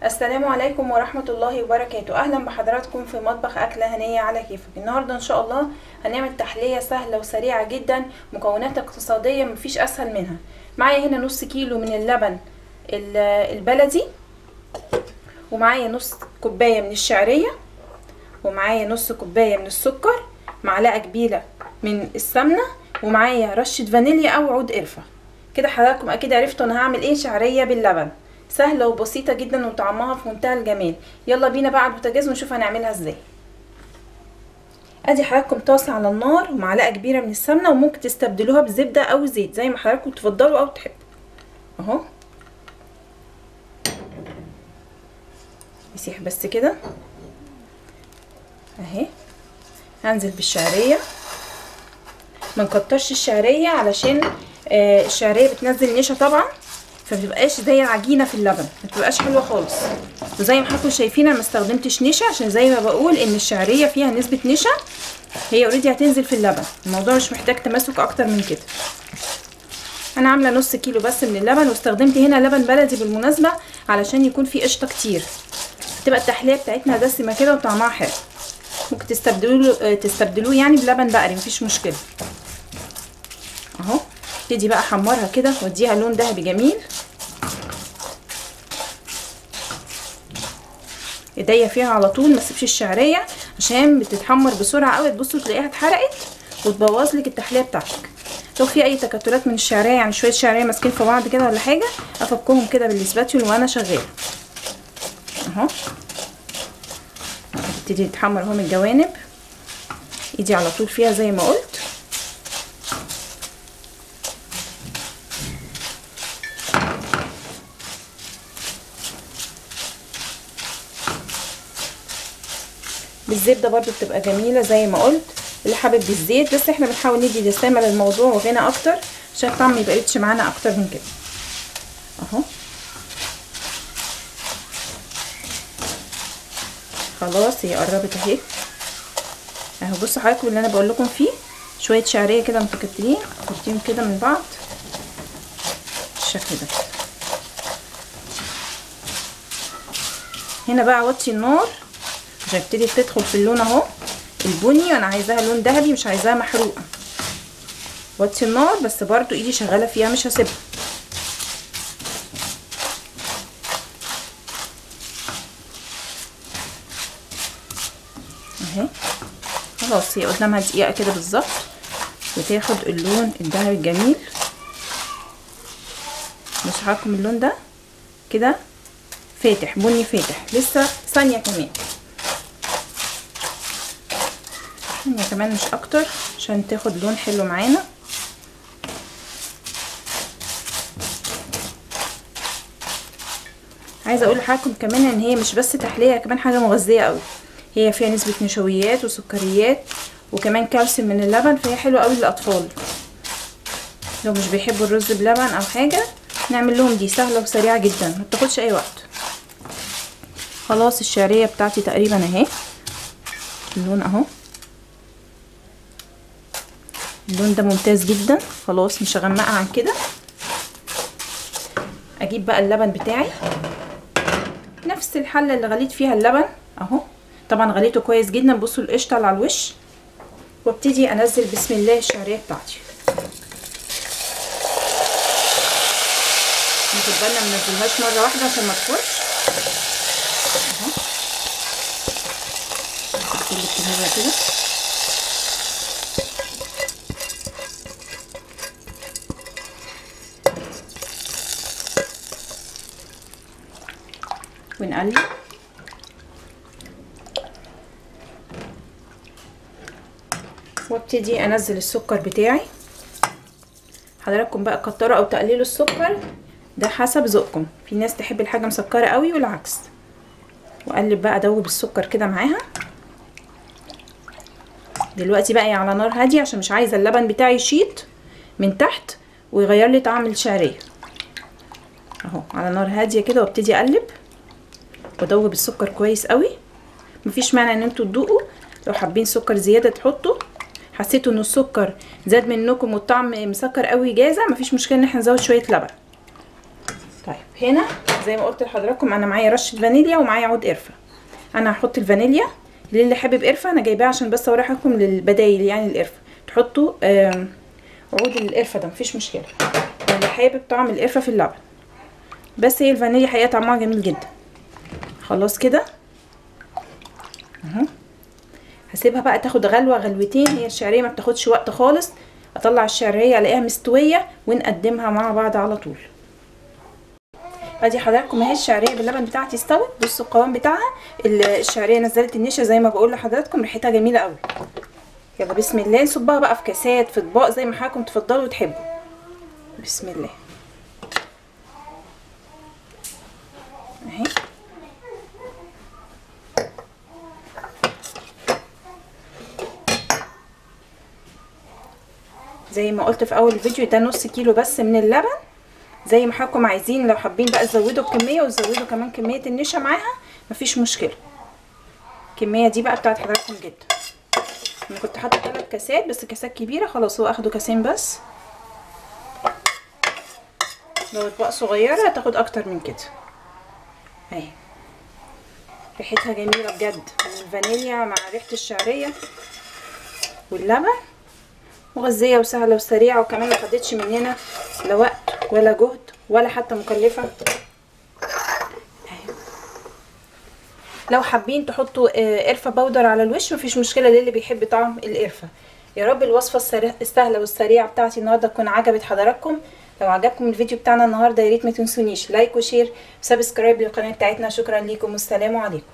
السلام عليكم ورحمة الله وبركاته. اهلا بحضراتكم في مطبخ اكلة هنية على كيفك. النهاردة ان شاء الله هنعمل تحلية سهلة وسريعة جدا، مكونات اقتصادية مفيش اسهل منها. معايا هنا نص كيلو من اللبن البلدي، ومعايا نص كوباية من الشعرية، ومعايا نص كوباية من السكر، معلقة كبيرة من السمنة، ومعايا رشة فانيليا او عود قرفة. كده حضراتكم اكيد عرفتوا انا هعمل ايه. شعرية باللبن سهلة وبسيطة جدا وطعمها في منتهى الجمال. يلا بينا بقى على البوتاجاز ونشوف هنعملها ازاي. ادي حضراتكم طاسة على النار ومعلقة كبيرة من السمنة، وممكن تستبدلوها بزبدة او زيت زي ما حضراتكم تفضلوا او تحبوا. اهو يسيح بس كده اهي. هنزل بالشعرية، ما نكترش الشعرية علشان الشعرية بتنزل نشا طبعا، فمتبقاش زي العجينه في اللبن، متبقاش حلوه خالص. وزي ما حضراتكم شايفين انا ما استخدمتش نشا، عشان زي ما بقول ان الشعريه فيها نسبه نشا، هي اوريدي هتنزل في اللبن. الموضوع مش محتاج تماسك اكتر من كده. انا عامله نص كيلو بس من اللبن، واستخدمت هنا لبن بلدي بالمناسبه علشان يكون فيه قشطه كتير، تبقى التحليه بتاعتنا دسمه كده وطعمها حلو. ممكن تستبدلوه يعني بلبن بقري، مفيش مشكله. اهو ابتدي بقى احمرها كده واديها لون ذهبي جميل. ايديا فيها على طول، ما تسيبش الشعريه عشان بتتحمر بسرعه قوي، تبصوا تلاقيها اتحرقت وتبوظ لك التحليه بتاعتك. لو في اي تكتلات من الشعريه، يعني شويه شعريه ماسكين في بعض كده ولا حاجه، افكهم كده بالسباتيول وانا شغاله. اهو تبتدي تتحمر اهو من الجوانب، ايدي على طول فيها زي ما قلت. بالزبده برضو بتبقى جميله زي ما قلت، اللي حابب بالزيت، بس احنا بنحاول ندي دسامه للموضوع وغنى اكتر عشان الطعم ما يبقاش معانا اكتر من كده. اهو خلاص هي قربت اهي. اهو بصوا حضراتكم اللي انا بقول لكم فيه، شويه شعريه كده متكتلين، حطيهم كده من بعض بالشكل ده. هنا بقى اوطي النار عشان تبتدي تدخل في اللون اهو البني، وانا عايزاها لون ذهبي مش عايزاها محروقه. وطي النار بس برضو ايدي شغاله فيها مش هسيبها. اهي خلاص هي قدامها دقيقه كده بالظبط وتاخد اللون الذهبي الجميل. بصوا حضراتكم اللون ده كده فاتح، بني فاتح، لسه ثانيه كمان، ثانيه كمان مش اكتر عشان تاخد لون حلو معانا. عايزه اقول لحضراتكم كمان ان هي مش بس تحليه، كمان حاجه مغذيه قوي. هي فيها نسبه نشويات وسكريات وكمان كالسيوم من اللبن، فهي حلوه قوي للاطفال. لو مش بيحبوا الرز بلبن او حاجه نعمل لهم دي، سهله وسريعه جدا، ما بتاخدش اي وقت. خلاص الشعريه بتاعتي تقريبا اهي، اللون اهو، اللون ده ممتاز جدا. خلاص مش هغمقها عن كده. اجيب بقى اللبن بتاعي، نفس الحله اللي غليت فيها اللبن اهو، طبعا غليته كويس جدا. بصوا القشطه اللي على الوش، وابتدي انزل بسم الله الشعريه بتاعتي. ناخد بالنا ما ننزلهاش مره واحده عشان ما تخرش. اهو نقلب كده ونقلب. وابتدي انزل السكر بتاعي. حضراتكم بقى كتروا او تقللوا السكر، ده حسب ذوقكم. في ناس تحب الحاجه مسكره قوي والعكس. واقلب بقى ادوب السكر كده معاها. دلوقتي بقى على نار هاديه عشان مش عايزه اللبن بتاعي يشيط من تحت ويغير لي طعم الشعريه. اهو على نار هاديه كده، وابتدي اقلب وادوب السكر كويس قوي. مفيش مانع ان انتوا تدوقوا، لو حابين سكر زياده تحطوا، حسيتوا ان السكر زاد منكم والطعم مسكر قوي جازه، مفيش مشكله ان احنا نزود شويه لبن. طيب هنا زي ما قلت لحضراتكم انا معايا رشه فانيليا ومعايا عود قرفه. انا هحط الفانيليا، اللي حابب قرفه انا جايباها عشان بس اوريكم للبدايل يعني القرفه، تحطوا عود القرفه ده مفيش مشكله، اللي حابب طعم القرفه في اللبن. بس هي الفانيليا حقيقه طعمها جميل جدا. خلاص كده اهو، هسيبها بقى تاخد غلوه غلوتين. هي الشعريه ما بتاخدش وقت خالص، اطلع الشعريه الاقيها مستويه ونقدمها مع بعض على طول. ادي حضراتكم اهي الشعريه باللبن بتاعتي استوت. بصوا القوام بتاعها، الشعريه نزلت النشا زي ما بقول لحضراتكم، ريحتها جميله قوي. يلا بسم الله نصبها بقى في كاسات في اطباق زي ما حضراتكم تفضلوا وتحبوا. بسم الله اهي. زي ما قلت في اول الفيديو ده نص كيلو بس من اللبن، زي ما حضراتكم عايزين. لو حابين بقى تزودوا الكميه وتزودوا كمان كميه النشا معاها مفيش مشكله. الكميه دي بقى بتاعت حضراتكم جدا. انا كنت حاطه 3 كاسات بس كاسات كبيره، خلاص هو اخدوا كاسين بس. لو اطباق صغيره هتاخد اكتر من كده. اهي ريحتها جميله بجد، الفانيليا مع ريحه الشعريه واللبن، مغذيه وسهله وسريعه، وكمان ما خدتش مننا لا وقت ولا جهد ولا حتى مكلفه. لو حابين تحطوا قرفه باودر على الوش مفيش مشكله للي بيحب طعم القرفه. يا رب الوصفه السهله والسريعه بتاعتي النهارده تكون عجبت حضراتكم. لو عجبكم الفيديو بتاعنا النهارده يا ريت ما تنسونيش لايك وشير وسبسكرايب للقناه بتاعتنا. شكرا ليكم والسلام عليكم.